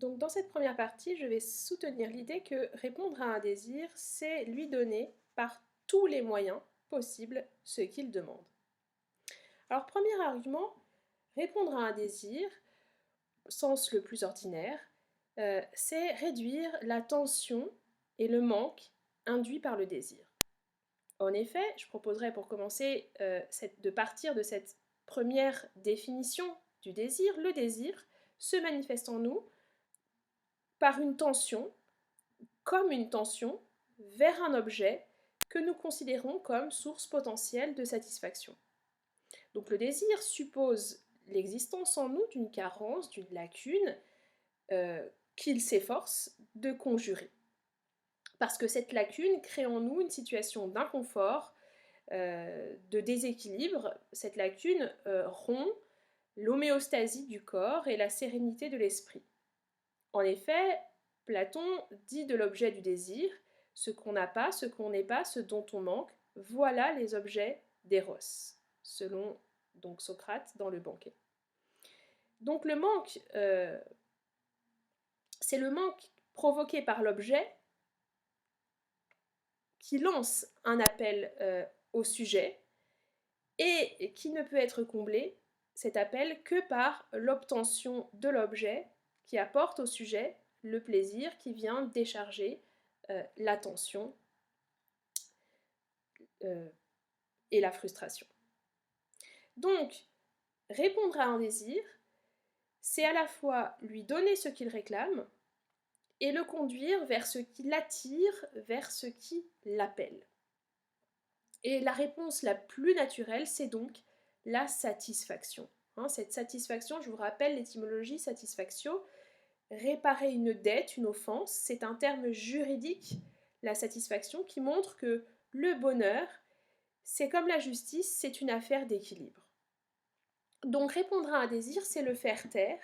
Donc dans cette première partie, je vais soutenir l'idée que répondre à un désir, c'est lui donner par tous les moyens possibles ce qu'il demande. Alors premier argument, répondre à un désir, sens le plus ordinaire, c'est réduire la tension et le manque induit par le désir. En effet, je proposerais pour commencer de partir de cette première définition du désir. Le désir se manifeste en nous par une tension, comme une tension, vers un objet que nous considérons comme source potentielle de satisfaction. Donc le désir suppose l'existence en nous d'une carence, d'une lacune, qu'il s'efforce de conjurer. Parce que cette lacune crée en nous une situation d'inconfort, de déséquilibre. Cette lacune rompt l'homéostasie du corps et la sérénité de l'esprit. En effet, Platon dit de l'objet du désir, ce qu'on n'a pas, ce qu'on n'est pas, ce dont on manque, voilà les objets d'éros, selon donc Socrate dans le banquet. Donc le manque, c'est le manque provoqué par l'objet qui lance un appel au sujet et qui ne peut être comblé, cet appel, que par l'obtention de l'objet qui apporte au sujet le plaisir qui vient décharger l'attention et la frustration. Donc, répondre à un désir, c'est à la fois lui donner ce qu'il réclame et le conduire vers ce qui l'attire, vers ce qui l'appelle. Et la réponse la plus naturelle, c'est donc la satisfaction. Cette satisfaction, je vous rappelle l'étymologie satisfactio, réparer une dette, une offense, c'est un terme juridique, la satisfaction, qui montre que le bonheur, c'est comme la justice, c'est une affaire d'équilibre. Donc répondre à un désir, c'est le faire taire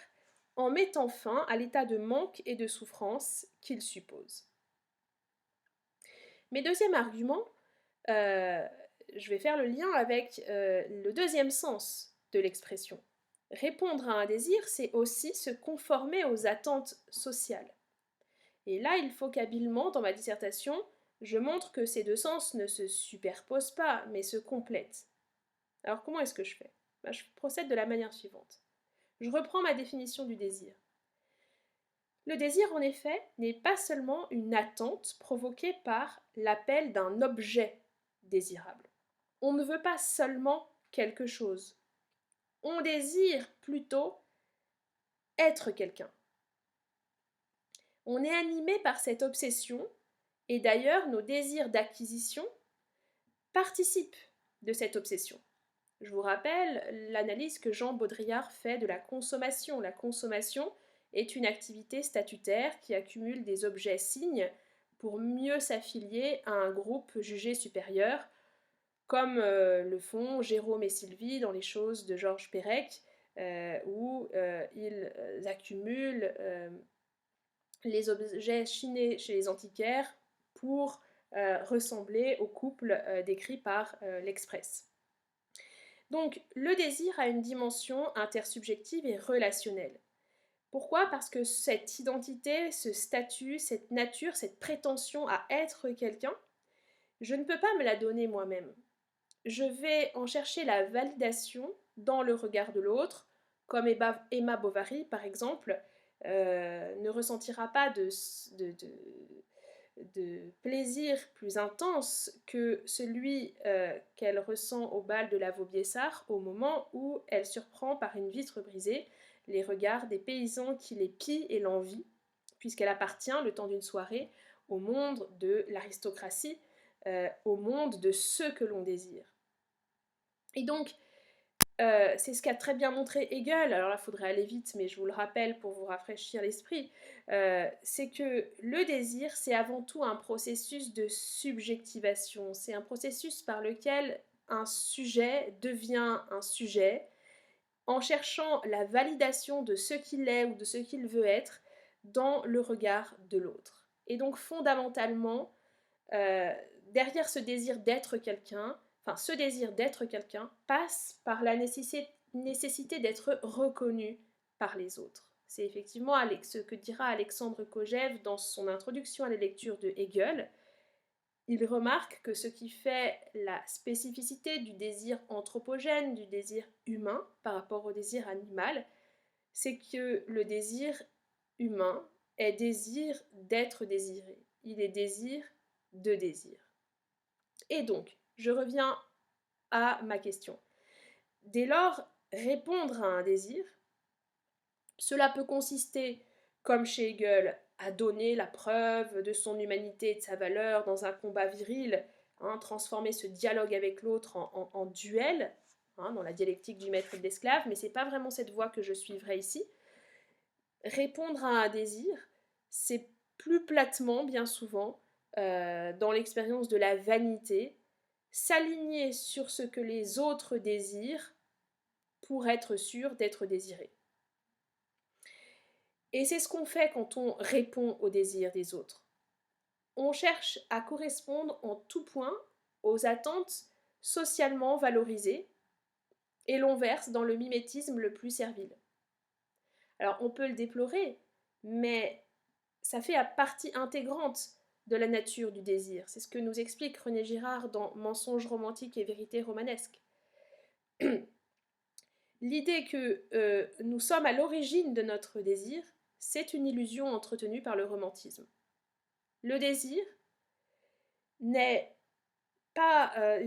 en mettant fin à l'état de manque et de souffrance qu'il suppose. Mes deuxième argument, je vais faire le lien avec le deuxième sens de l'expression. Répondre à un désir, c'est aussi se conformer aux attentes sociales. Et là, il faut qu'habilement, dans ma dissertation, je montre que ces deux sens ne se superposent pas, mais se complètent. Alors comment est-ce que je fais ? Je procède de la manière suivante. Je reprends ma définition du désir. Le désir, en effet, n'est pas seulement une attente provoquée par l'appel d'un objet désirable. On ne veut pas seulement quelque chose. On désire plutôt être quelqu'un. On est animé par cette obsession, et d'ailleurs nos désirs d'acquisition participent de cette obsession. Je vous rappelle l'analyse que Jean Baudrillard fait de la consommation. La consommation est une activité statutaire qui accumule des objets signes pour mieux s'affilier à un groupe jugé supérieur, comme le font Jérôme et Sylvie dans les choses de Georges Perec, où ils accumulent les objets chinés chez les antiquaires pour ressembler au couple décrit par l'Express. Donc le désir a une dimension intersubjective et relationnelle. Pourquoi ? Parce que cette identité, ce statut, cette nature, cette prétention à être quelqu'un, je ne peux pas me la donner moi-même. Je vais en chercher la validation dans le regard de l'autre, comme Emma Bovary par exemple, ne ressentira pas de plaisir plus intense que celui qu'elle ressent au bal de la Vaubyessard au moment où elle surprend par une vitre brisée les regards des paysans qui les pillent et l'envient, puisqu'elle appartient, le temps d'une soirée, au monde de l'aristocratie, au monde de ceux que l'on désire. Et donc, c'est ce qu'a très bien montré Hegel, alors là il faudrait aller vite mais je vous le rappelle pour vous rafraîchir l'esprit, c'est que le désir c'est avant tout un processus de subjectivation, c'est un processus par lequel un sujet devient un sujet en cherchant la validation de ce qu'il est ou de ce qu'il veut être dans le regard de l'autre. Et donc fondamentalement, derrière ce désir d'être quelqu'un, ce désir d'être quelqu'un passe par la nécessité d'être reconnu par les autres. C'est effectivement ce que dira Alexandre Kojève dans son introduction à la lecture de Hegel. Il remarque que ce qui fait la spécificité du désir anthropogène, du désir humain par rapport au désir animal, c'est que le désir humain est désir d'être désiré. Il est désir de désir. Et donc, je reviens à ma question. Dès lors, répondre à un désir, cela peut consister, comme chez Hegel, à donner la preuve de son humanité et de sa valeur dans un combat viril, transformer ce dialogue avec l'autre en duel, dans la dialectique du maître et de l'esclave, mais ce n'est pas vraiment cette voie que je suivrai ici. Répondre à un désir, c'est plus platement, bien souvent, dans l'expérience de la vanité, s'aligner sur ce que les autres désirent pour être sûr d'être désiré. Et c'est ce qu'on fait quand on répond aux désirs des autres. On cherche à correspondre en tout point aux attentes socialement valorisées et l'on verse dans le mimétisme le plus servile. Alors on peut le déplorer, mais ça fait partie intégrante de la nature du désir. C'est ce que nous explique René Girard dans Mensonges romantiques et vérités romanesques. L'idée que nous sommes à l'origine de notre désir, c'est une illusion entretenue par le romantisme. Le désir n'est pas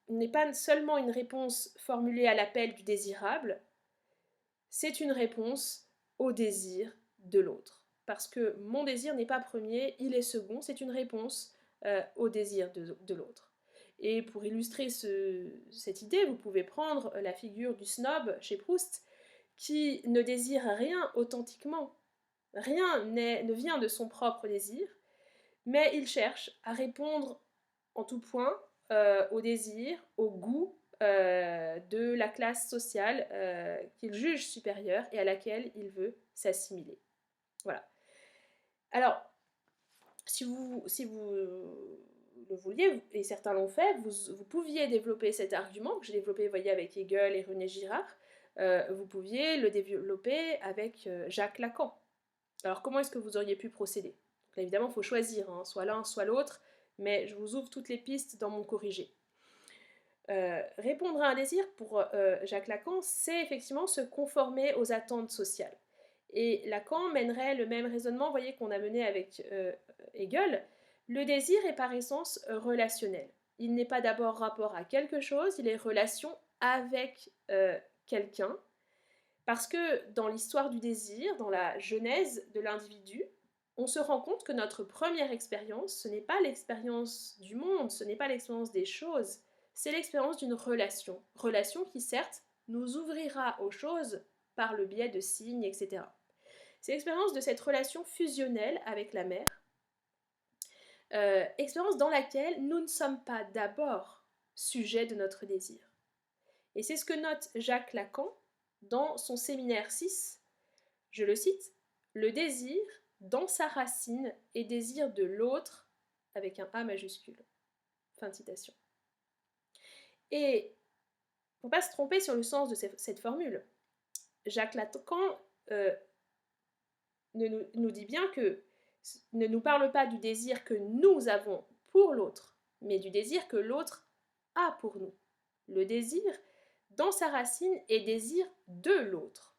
n'est pas seulement une réponse formulée à l'appel du désirable, c'est une réponse au désir de l'autre. Parce que mon désir n'est pas premier, il est second, c'est une réponse au désir de l'autre. Et pour illustrer cette idée, vous pouvez prendre la figure du snob chez Proust, qui ne désire rien authentiquement. Rien ne vient de son propre désir, mais il cherche à répondre en tout point au désir, au goût de la classe sociale qu'il juge supérieure et à laquelle il veut s'assimiler. Voilà. Alors, si vous le vouliez, et certains l'ont fait, vous pouviez développer cet argument que j'ai développé, vous voyez, avec Hegel et René Girard, vous pouviez le développer avec Jacques Lacan. Alors, comment est-ce que vous auriez pu procéder? Donc, là, évidemment, il faut choisir, soit l'un, soit l'autre, mais je vous ouvre toutes les pistes dans mon corrigé. Répondre à un désir, pour Jacques Lacan, c'est effectivement se conformer aux attentes sociales. Et Lacan mènerait le même raisonnement, vous voyez, qu'on a mené avec Hegel. Le désir est par essence relationnel. Il n'est pas d'abord rapport à quelque chose, il est relation avec quelqu'un. Parce que dans l'histoire du désir, dans la genèse de l'individu, on se rend compte que notre première expérience, ce n'est pas l'expérience du monde, ce n'est pas l'expérience des choses, c'est l'expérience d'une relation. Relation qui, certes, nous ouvrira aux choses par le biais de signes, etc. C'est l'expérience de cette relation fusionnelle avec la mère, expérience dans laquelle nous ne sommes pas d'abord sujet de notre désir. Et c'est ce que note Jacques Lacan dans son séminaire 6, je le cite, « Le désir, dans sa racine, est désir de l'autre, avec un A majuscule. » Fin de citation. Et il ne faut pas se tromper sur le sens de cette formule. Jacques Lacan nous dit bien que ne nous parle pas du désir que nous avons pour l'autre, mais du désir que l'autre a pour nous. Le désir, dans sa racine, est désir de l'autre.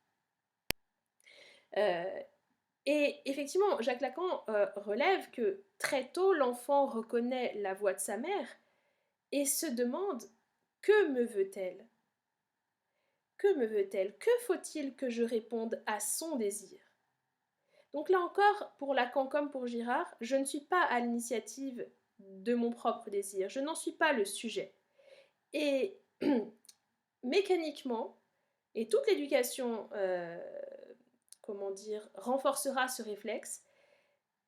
Et effectivement, Jacques Lacan relève que très tôt, l'enfant reconnaît la voix de sa mère et se demande « Que me veut-elle ? Que me veut-elle ? Que faut-il que je réponde à son désir ?» Donc là encore, pour Lacan comme pour Girard, je ne suis pas à l'initiative de mon propre désir, je n'en suis pas le sujet. Et mécaniquement, et toute l'éducation renforcera ce réflexe,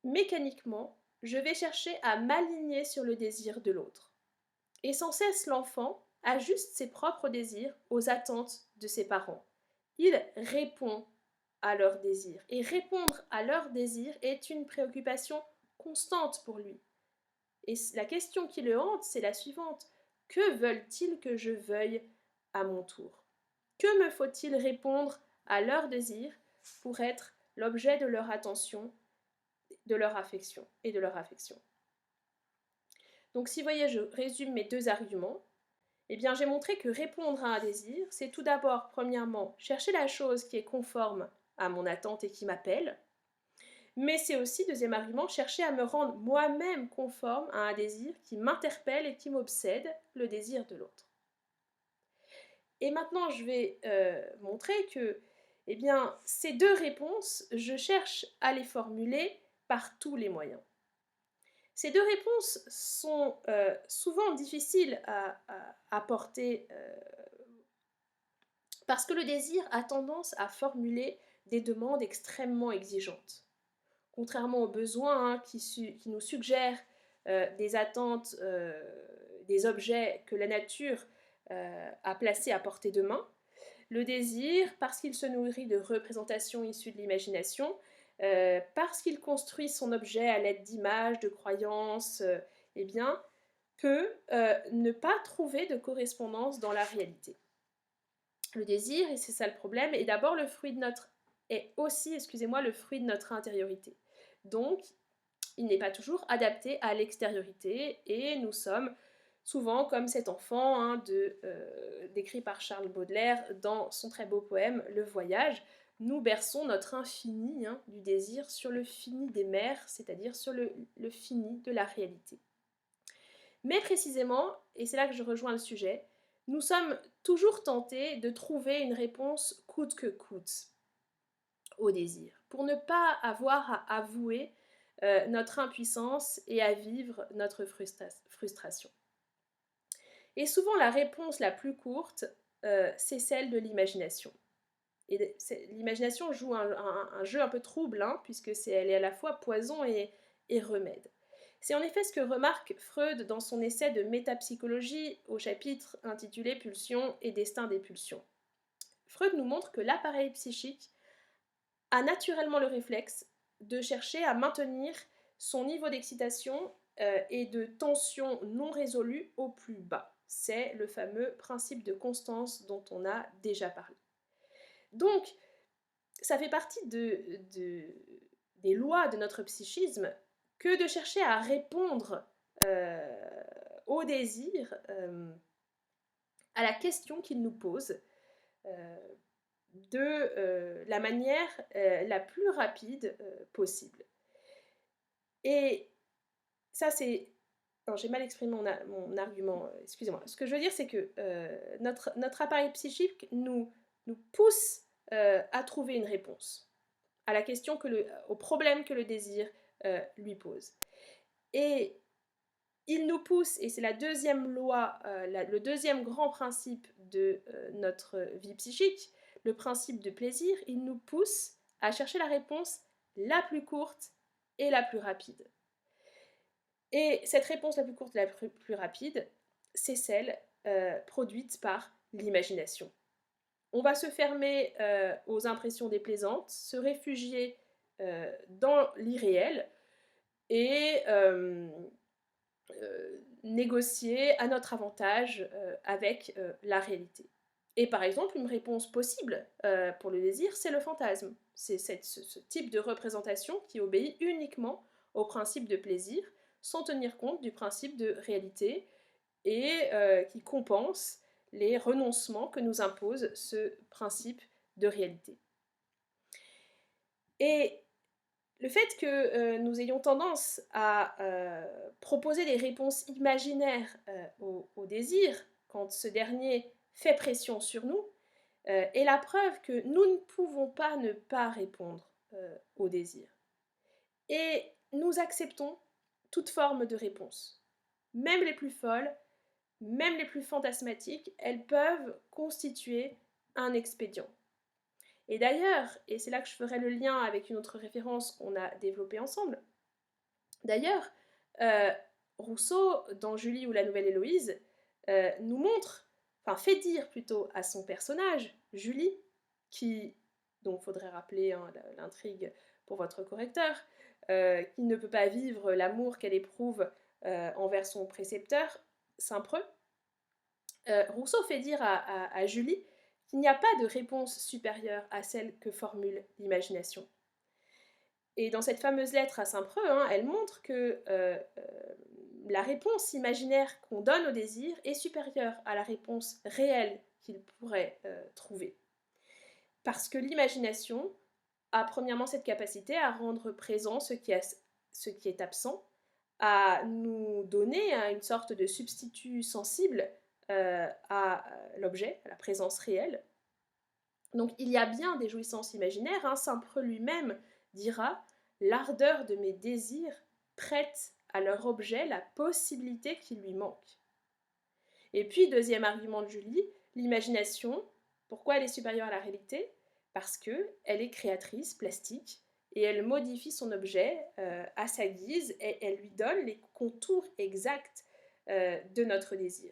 mécaniquement, je vais chercher à m'aligner sur le désir de l'autre. Et sans cesse, l'enfant ajuste ses propres désirs aux attentes de ses parents. Il répond à leurs désirs. Et répondre à leurs désirs est une préoccupation constante pour lui. Et la question qui le hante, c'est la suivante. Que veulent-ils que je veuille à mon tour ? Que me faut-il répondre à leurs désirs pour être l'objet de leur attention, de leur affection et de leur affection. Donc si vous voyez, je résume mes deux arguments. Eh bien, j'ai montré que répondre à un désir, c'est tout d'abord, premièrement, chercher la chose qui est conforme à mon attente et qui m'appelle. Mais c'est aussi, deuxième argument, chercher à me rendre moi-même conforme à un désir qui m'interpelle et qui m'obsède, le désir de l'autre. Et maintenant, je vais montrer que, eh bien, ces deux réponses, je cherche à les formuler par tous les moyens. Ces deux réponses sont souvent difficiles à porter parce que le désir a tendance à formuler des demandes extrêmement exigeantes. Contrairement aux besoins qui nous suggèrent des attentes, des objets que la nature a placés à portée de main, le désir, parce qu'il se nourrit de représentations issues de l'imagination, parce qu'il construit son objet à l'aide d'images, de croyances, eh bien, peut ne pas trouver de correspondance dans la réalité. Le désir, et c'est ça le problème, est d'abord le fruit de notre le fruit de notre intériorité. Donc, il n'est pas toujours adapté à l'extériorité et nous sommes souvent comme cet enfant décrit par Charles Baudelaire dans son très beau poème Le Voyage. Nous berçons notre infini du désir sur le fini des mers, c'est-à-dire sur le fini de la réalité. Mais précisément, et c'est là que je rejoins le sujet, nous sommes toujours tentés de trouver une réponse coûte que coûte au désir, pour ne pas avoir à avouer notre impuissance et à vivre notre frustration. Et souvent la réponse la plus courte, c'est celle de l'imagination. Et l'imagination joue un jeu un peu trouble, puisque elle est à la fois poison et remède. C'est en effet ce que remarque Freud dans son essai de métapsychologie au chapitre intitulé Pulsions et destin des pulsions. Freud nous montre que l'appareil psychique a naturellement le réflexe de chercher à maintenir son niveau d'excitation et de tension non résolue au plus bas. C'est le fameux principe de constance dont on a déjà parlé. Donc, ça fait partie des lois de notre psychisme que de chercher à répondre au désir, à la question qu'il nous pose, de la manière la plus rapide possible. Et ça, c'est... Non, j'ai mal exprimé mon argument, excusez-moi. Ce que je veux dire, c'est que notre appareil psychique nous pousse à trouver une réponse à la question, au problème que le désir lui pose. Et il nous pousse, et c'est la deuxième loi, le deuxième grand principe de notre vie psychique, le principe de plaisir, il nous pousse à chercher la réponse la plus courte et la plus rapide. Et cette réponse la plus courte et la plus rapide, c'est celle produite par l'imagination. On va se fermer aux impressions déplaisantes, se réfugier dans l'irréel et négocier à notre avantage avec la réalité. Et par exemple, une réponse possible pour le désir, c'est le fantasme. C'est ce type de représentation qui obéit uniquement au principe de plaisir, sans tenir compte du principe de réalité et qui compense les renoncements que nous impose ce principe de réalité. Et le fait que nous ayons tendance à proposer des réponses imaginaires au désir, quand ce dernier fait pression sur nous, est la preuve que nous ne pouvons pas ne pas répondre au désir. Et nous acceptons toute forme de réponse. Même les plus folles, même les plus fantasmatiques, elles peuvent constituer un expédient. Et d'ailleurs, et c'est là que je ferai le lien avec une autre référence qu'on a développée ensemble, d'ailleurs, Rousseau, dans Julie ou la Nouvelle Héloïse, nous montre, fait dire plutôt à son personnage, Julie, qui, donc il faudrait rappeler l'intrigue pour votre correcteur, qui ne peut pas vivre l'amour qu'elle éprouve envers son précepteur, Saint-Preux. Rousseau fait dire à Julie qu'il n'y a pas de réponse supérieure à celle que formule l'imagination. Et dans cette fameuse lettre à Saint-Preux, elle montre que la réponse imaginaire qu'on donne au désir est supérieure à la réponse réelle qu'il pourrait trouver. Parce que l'imagination a premièrement cette capacité à rendre présent ce qui est absent, à nous donner une sorte de substitut sensible à l'objet, à la présence réelle. Donc il y a bien des jouissances imaginaires, Saint-Preux lui-même dira « l'ardeur de mes désirs prête à leur objet la possibilité qui lui manque ». Et puis, deuxième argument de Julie, l'imagination, pourquoi elle est supérieure à la réalité? Parce qu'elle est créatrice, plastique, et elle modifie son objet à sa guise, et elle lui donne les contours exacts de notre désir.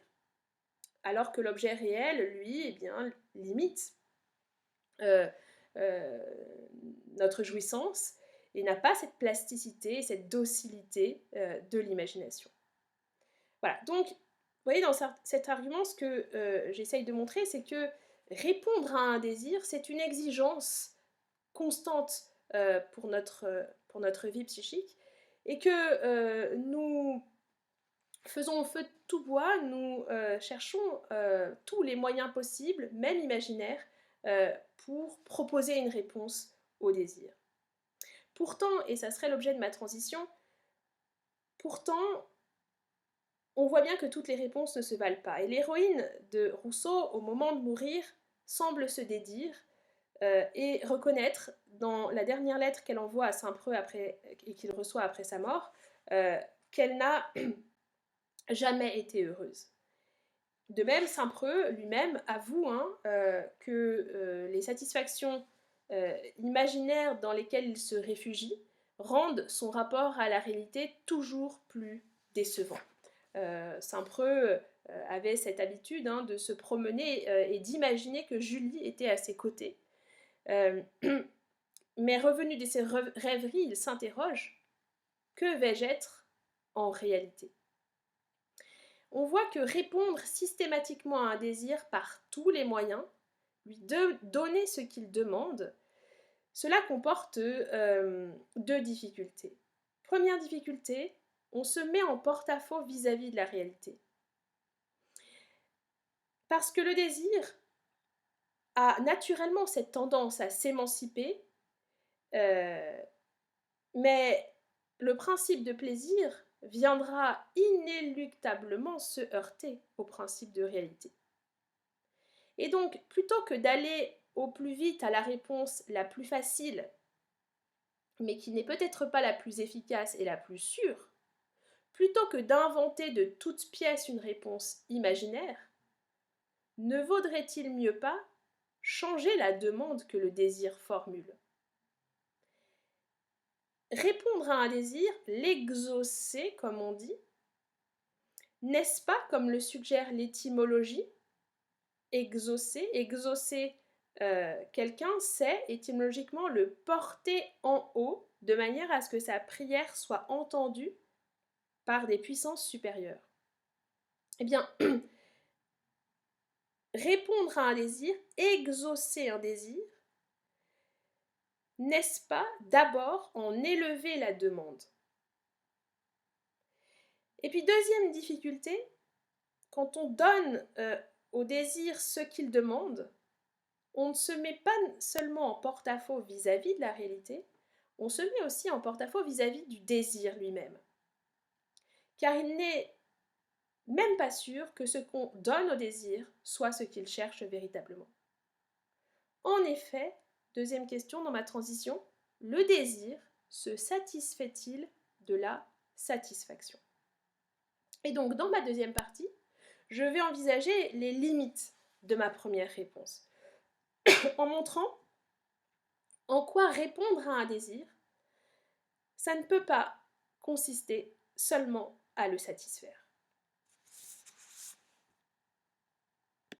Alors que l'objet réel, lui, limite notre jouissance et n'a pas cette plasticité, cette docilité de l'imagination. Voilà, donc, vous voyez, dans cet argument, ce que j'essaye de montrer, c'est que répondre à un désir, c'est une exigence constante pour notre vie psychique, et que nous faisons feu de tout bois, nous cherchons tous les moyens possibles, même imaginaires, pour proposer une réponse au désir. Pourtant, et ça serait l'objet de ma transition, pourtant, on voit bien que toutes les réponses ne se valent pas. Et l'héroïne de Rousseau, au moment de mourir, semble se dédire et reconnaître, dans la dernière lettre qu'elle envoie à Saint-Preux et qu'il reçoit après sa mort, qu'elle n'a jamais été heureuse. De même, Saint-Preux lui-même avoue que les satisfactions imaginaires dans lesquelles il se réfugie rendent son rapport à la réalité toujours plus décevant. Saint-Preux avait cette habitude de se promener et d'imaginer que Julie était à ses côtés. Mais revenu de ses rêveries, il s'interroge: que vais-je être en réalité? On voit que répondre systématiquement à un désir par tous les moyens, lui donner ce qu'il demande, cela comporte deux difficultés. Première difficulté, on se met en porte-à-faux vis-à-vis de la réalité. Parce que le désir a naturellement cette tendance à s'émanciper, mais le principe de plaisir viendra inéluctablement se heurter au principe de réalité. Et donc, plutôt que d'aller au plus vite à la réponse la plus facile, mais qui n'est peut-être pas la plus efficace et la plus sûre, plutôt que d'inventer de toutes pièces une réponse imaginaire, ne vaudrait-il mieux pas changer la demande que le désir formule? Répondre à un désir, l'exaucer, comme on dit, n'est-ce pas, comme le suggère l'étymologie, exaucer quelqu'un, c'est étymologiquement le porter en haut, de manière à ce que sa prière soit entendue par des puissances supérieures. Eh bien, répondre à un désir, exaucer un désir, n'est-ce pas d'abord en élever la demande? Et puis deuxième difficulté, quand on donne au désir ce qu'il demande, on ne se met pas seulement en porte-à-faux vis-à-vis de la réalité, on se met aussi en porte-à-faux vis-à-vis du désir lui-même. Car il n'est même pas sûr que ce qu'on donne au désir soit ce qu'il cherche véritablement. En effet, deuxième question dans ma transition, le désir se satisfait-il de la satisfaction? Et donc, dans ma deuxième partie, je vais envisager les limites de ma première réponse, en montrant en quoi répondre à un désir, ça ne peut pas consister seulement à le satisfaire.